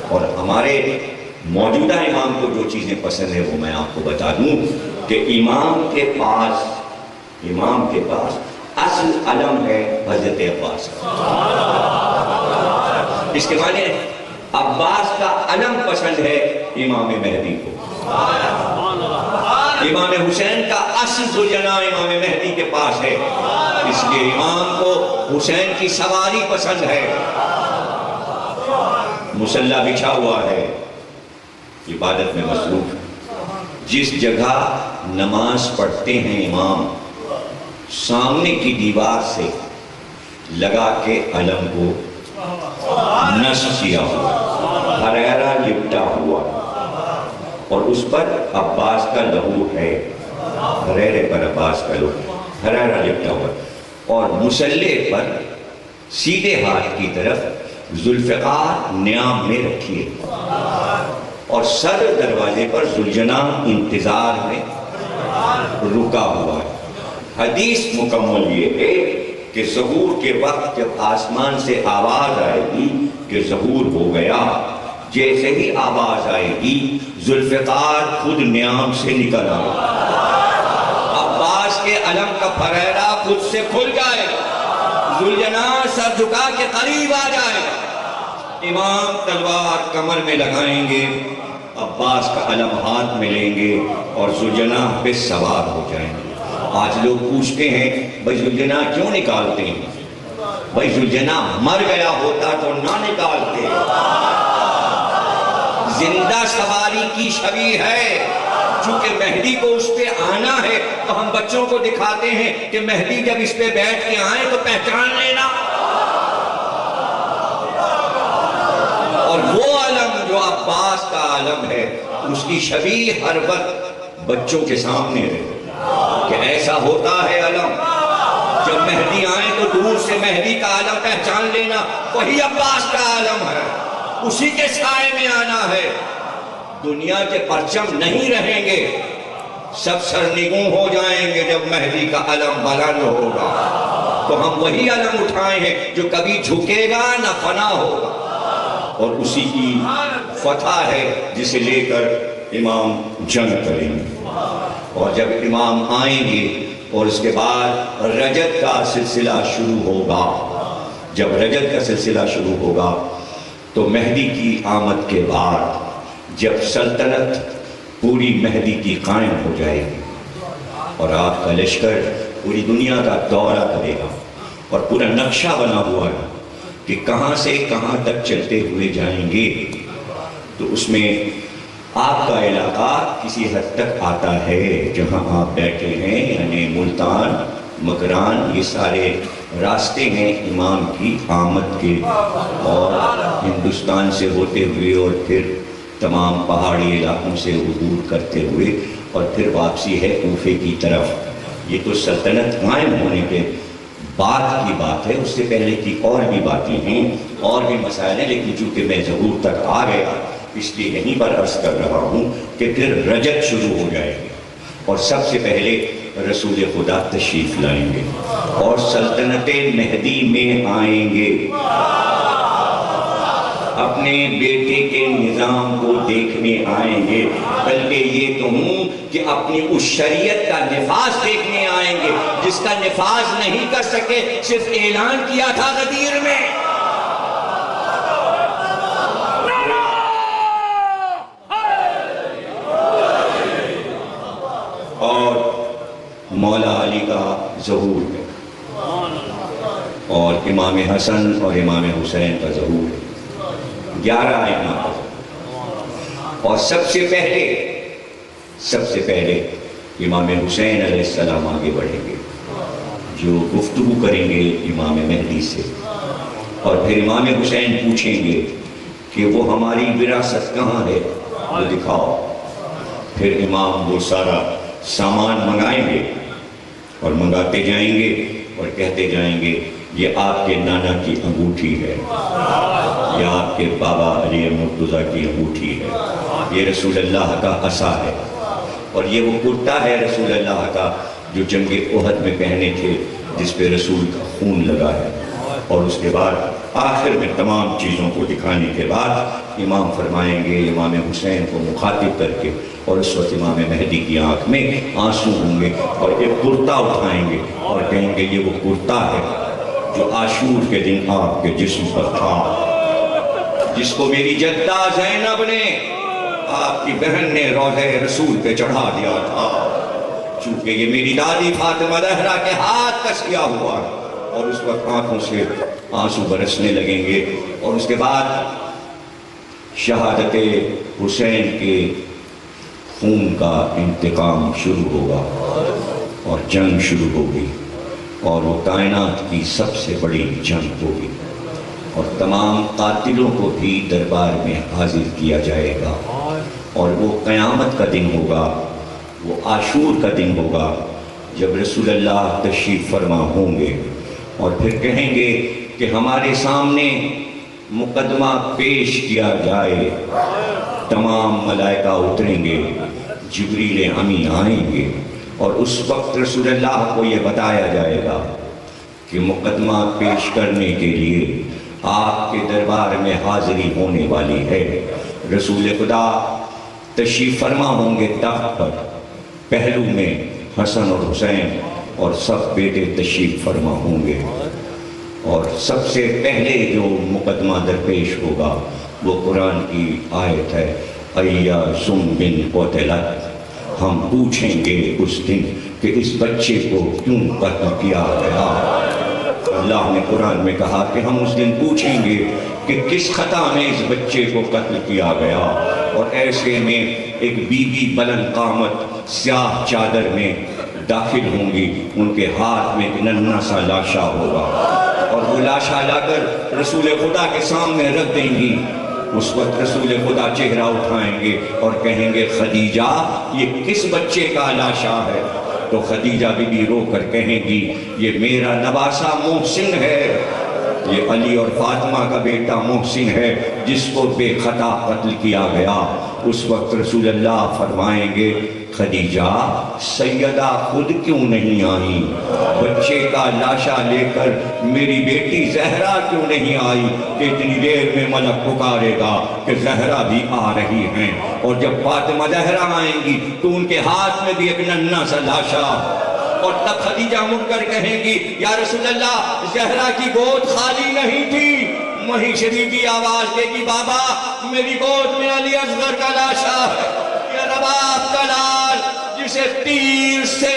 اور ہمارے موجودہ امام کو جو چیزیں پسند ہیں وہ میں آپ کو بتا دوں کہ امام کے پاس اصل علم ہے حضرت عباس کا. اس کے معنی عباس کا علم پسند ہے امام مہدی کو. امام حسین کا اصل ذوالجناح امام مہدی کے پاس ہے، اس لیے امام کو حسین کی سواری پسند ہے. مصلی بچھا ہوا ہے، عبادت میں مصروف. جس جگہ نماز پڑھتے ہیں امام، سامنے کی دیوار سے لگا کے علم کو نصب کیا ہوا، ہریرا لپٹا ہوا، اور اس پر عباس کا لہو ہے. ہریرے پر عباس کا لہو، ہریرا لپٹا ہوا، اور مصلی پر سیدھے ہاتھ کی طرف ذوالفقار نیام میں رکھیے، اور سر دروازے پر ذوالجناح انتظار میں رکا ہوا ہے. حدیث مکمل یہ ہے کہ ظہور کے وقت جب آسمان سے آواز آئے گی کہ ظہور ہو گیا، جیسے ہی آواز آئے گی ذوالفقار خود نیام سے نکل آئے، عباس کے علم کا پھریرا خود سے کھل جائے، ذوالجناح سر جھکا کے قریب آ جائے، امام تلوار کمر میں لگائیں گے، عباس کا علم ہاتھ میں لیں گے اور ذوالجناح پہ سوار ہو جائیں گے. آج لوگ پوچھتے ہیں بھائی ذوالجناح کیوں نکالتے ہیں؟ بھائی ذوالجناح مر گیا ہوتا تو نہ نکالتے. زندہ سواری کی شبیہ ہے، چونکہ مہدی کو اس پہ آنا ہے تو ہم بچوں کو دکھاتے ہیں کہ مہدی جب اس پہ بیٹھ کے آئیں تو پہچان لینا. اور وہ علم جو عباس کا علم ہے، اس کی شبیہ ہر وقت بچوں کے سامنے رہے کہ ایسا ہوتا ہے علم. جب مہدی آئیں تو دور سے مہدی کا علم پہچان لینا، وہی عباس کا علم ہے، اسی کے سائے میں آنا ہے. دنیا کے پرچم نہیں رہیں گے، سب سرنگوں ہو جائیں گے جب مہدی کا علم بلند ہوگا. تو ہم وہی علم اٹھائے ہیں جو کبھی جھکے گا نہ فنا ہوگا، اور اسی کی فتح ہے جسے لے کر امام جنگ کریں گے. اور جب امام آئیں گے اور اس کے بعد رجت کا سلسلہ شروع ہوگا، جب رجت کا سلسلہ شروع ہوگا تو مہدی کی آمد کے بعد جب سلطنت پوری مہدی کی قائم ہو جائے گی اور آپ کا لشکر پوری دنیا کا دورہ کرے گا اور پورا نقشہ بنا ہوا ہے کہ کہاں سے کہاں تک چلتے ہوئے جائیں گے، تو اس میں آپ کا علاقہ کسی حد تک آتا ہے جہاں آپ بیٹھے ہیں، یعنی ملتان، مکران، یہ سارے راستے ہیں امام کی آمد کے، اور ہندوستان سے ہوتے ہوئے اور پھر تمام پہاڑی علاقوں سے عبور کرتے ہوئے اور پھر واپسی ہے کوفے کی طرف. یہ تو سلطنت قائم ہونے کے بعد کی بات ہے، اس سے پہلے کی اور بھی باتیں ہیں، اور بھی مسائل ہیں، لیکن چونکہ میں ظہور تک آ گیا اس لیے یہیں پر عرض کر رہا ہوں کہ پھر رجت شروع ہو جائے گی اور سب سے پہلے رسول خدا تشریف لائیں گے اور سلطنت مہدی میں آئیں گے. اپنے بیٹے کے نظام کو دیکھنے آئیں گے، بلکہ یہ کہوں کہ اپنی اس شریعت کا نفاذ دیکھنے آئیں گے جس کا نفاذ نہیں کر سکے، صرف اعلان کیا تھا غدیر میں. اور مولا علی کا ظہور ہے، اور امام حسن اور امام حسین کا ظہور ہے. 11 امام، اور سب سے پہلے امام حسین علیہ السلام آگے بڑھیں گے جو گفتگو کریں گے امام مہدی سے، اور پھر امام حسین پوچھیں گے کہ وہ ہماری وراثت کہاں ہے، وہ دکھاؤ. پھر امام وہ سارا سامان منگائیں گے اور منگاتے جائیں گے اور کہتے جائیں گے یہ آپ کے نانا کی انگوٹھی ہے، یہ آپ کے بابا علی مرتضیٰ کی انگوٹھی ہے، یہ رسول اللہ کا عصا ہے، اور یہ وہ کرتا ہے رسول اللہ کا جو جنگ احد میں پہنے تھے جس پہ رسول کا خون لگا ہے. اور اس کے بعد آخر میں تمام چیزوں کو دکھانے کے بعد امام فرمائیں گے امام حسین کو مخاطب کر کے، اور اس وقت امام مہدی کی آنکھ میں آنسو ہوں گے اور ایک کرتا اٹھائیں گے اور کہیں گے یہ وہ کرتا ہے جو عاشور کے دن آپ کے جسم پر تھا، جس کو میری جدہ زینب نے آپ کی بہن نے روضہ رسول پہ چڑھا دیا تھا، چونکہ یہ میری دادی فاطمہ زہرا کے ہاتھ کا کیا ہوا۔ اور اس وقت آنکھوں سے آنسو برسنے لگیں گے، اور اس کے بعد شہادت حسین کے خون کا انتقام شروع ہوگا اور جنگ شروع ہوگی، اور وہ کائنات کی سب سے بڑی جنگ ہوگی، اور تمام قاتلوں کو بھی دربار میں حاضر کیا جائے گا، اور وہ قیامت کا دن ہوگا، وہ عاشور کا دن ہوگا جب رسول اللہ تشریف فرما ہوں گے، اور پھر کہیں گے کہ ہمارے سامنے مقدمہ پیش کیا جائے، تمام ملائکہ اتریں گے، جبریل امین آئیں گے، اور اس وقت رسول اللہ کو یہ بتایا جائے گا کہ مقدمہ پیش کرنے کے لیے آپ کے دربار میں حاضری ہونے والی ہے۔ رسول خدا تشریف فرما ہوں گے تخت پر، پہلو میں حسن اور حسین اور سب بیٹے تشریف فرما ہوں گے، اور سب سے پہلے جو مقدمہ درپیش ہوگا وہ قرآن کی آیت ہے، ایاسم بن قتلت، ہم پوچھیں گے اس دن کہ اس بچے کو کیوں قتل کیا گیا۔ اللہ نے قرآن میں کہا کہ ہم اس دن پوچھیں گے کہ کس خطا میں اس بچے کو قتل کیا گیا، اور ایسے میں ایک بی بی بلند قامت سیاہ چادر میں داخل ہوں گی، ان کے ہاتھ میں ایک ننھا سا لاشا ہوگا، اور وہ لاشا لا کر رسول خدا کے سامنے رکھ دیں گی۔ اس وقت رسول خدا چہرہ اٹھائیں گے اور کہیں گے خدیجہ یہ کس بچے کا لاشا ہے؟ تو خدیجہ بی بی رو کر کہیں گی یہ میرا نواسا محسن ہے، یہ علی اور فاطمہ کا بیٹا محسن ہے جس کو بے خطا قتل کیا گیا۔ اس وقت رسول اللہ فرمائیں گے خدیجہ سیدہ خود کیوں نہیں آئی، بچے کا لاشا لے کر میری بیٹی زہرا کیوں نہیں آئی کہ اتنی دیر میں ملک پکارے گا کہ زہرا بھی آ رہی ہیں، اور جب فاطمہ زہرا آئیں گی تو ان کے ہاتھ میں بھی ایک ننھا سا لاشا، اور تب خدیجہ مڑ کر کہیں گی یا رسول اللہ زہرا کی گود خالی نہیں تھی۔ وہیں شریفی آواز دے گی بابا میری گود میں علی اصغر کا لاشا ہے، یہ رباب کا لال جسے تیر سے